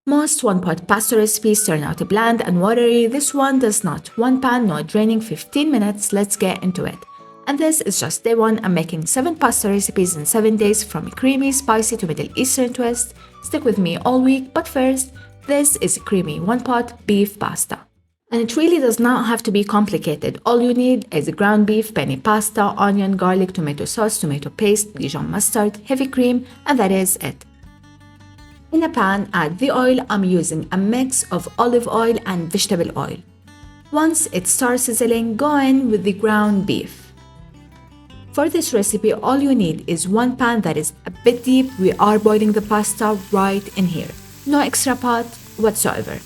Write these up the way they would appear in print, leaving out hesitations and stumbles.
Most one-pot pasta recipes turn out bland and watery. This one does not. One pan, no draining, 15 minutes. Let's get into it. And this is just day one. I'm making 7 pasta recipes in 7 days, from creamy, spicy to Middle Eastern twist. Stick with me all week, but first, this is creamy one-pot beef pasta. And it really does not have to be complicated. All you need is ground beef, penne pasta, onion, garlic, tomato sauce, tomato paste, Dijon mustard, heavy cream, and that is it. In a pan, add the oil. I'm using a mix of olive oil and vegetable oil. Once it starts sizzling, go in with the ground beef. For this recipe, all you need is one pan that is a bit deep. We are boiling the pasta right in here. No extra pot whatsoever.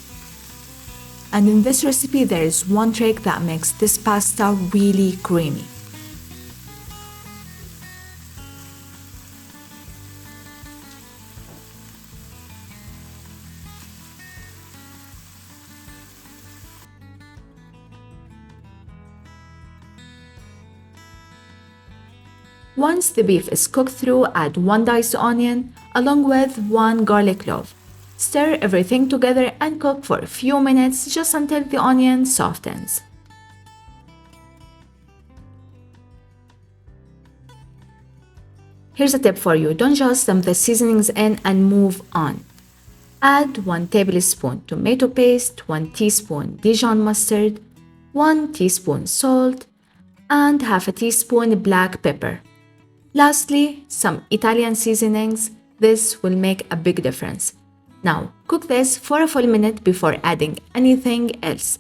And in this recipe, there is one trick that makes this pasta really creamy. Once the beef is cooked through, add 1 diced onion along with 1 garlic clove. Stir everything together and cook for a few minutes, just until the onion softens. Here's a tip for you: don't just dump the seasonings in and move on. Add 1 tablespoon tomato paste, 1 teaspoon Dijon mustard, 1 teaspoon salt, and half a teaspoon black pepper. Lastly, some Italian seasonings. This will make a big difference. Now, cook this for a full minute before adding anything else.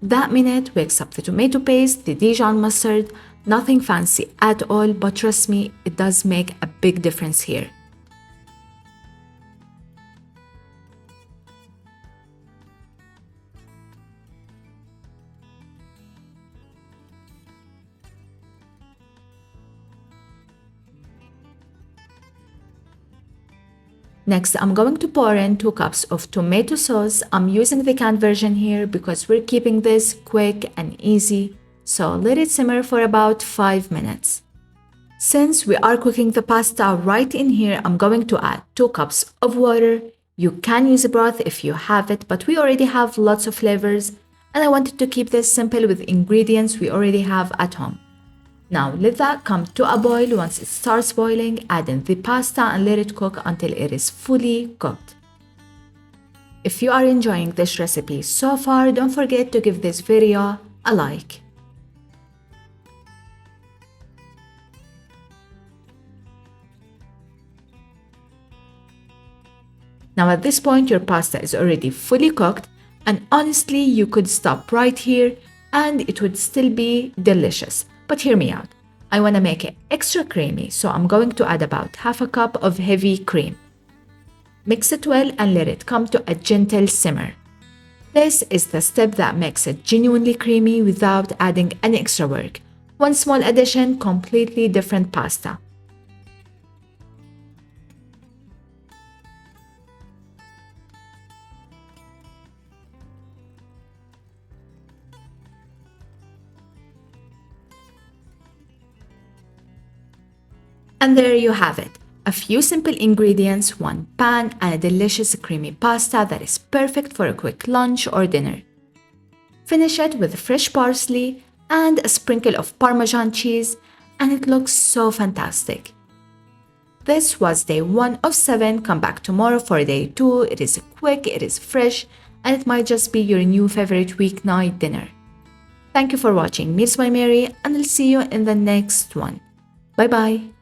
That minute wakes up the tomato paste, the Dijon mustard. Nothing fancy at all, but trust me, it does make a big difference here. Next, I'm going to pour in 2 cups of tomato sauce. I'm using the canned version here because we're keeping this quick and easy. So let it simmer for about 5 minutes. Since we are cooking the pasta right in here, I'm going to add 2 cups of water. You can use a broth if you have it, but we already have lots of flavors, and I wanted to keep this simple with ingredients we already have at home. Now let that come to a boil. Once it starts boiling, add in the pasta and let it cook until it is fully cooked. If you are enjoying this recipe so far, don't forget to give this video a like. Now at this point, your pasta is already fully cooked, and honestly, you could stop right here and it would still be delicious. But hear me out. I want to make it extra creamy, so I'm going to add about half a cup of heavy cream. Mix it well and let it come to a gentle simmer. This is the step that makes it genuinely creamy without adding any extra work. One small addition, completely different pasta. And there you have it. A few simple ingredients, 1 pan, and a delicious creamy pasta that is perfect for a quick lunch or dinner. Finish it with fresh parsley and a sprinkle of Parmesan cheese, and it looks so fantastic. This was day 1 of 7. Come back tomorrow for day 2. It is quick, it is fresh, and it might just be your new favorite weeknight dinner. Thank you for watching Meals by Mary, and I'll see you in the next one. Bye bye.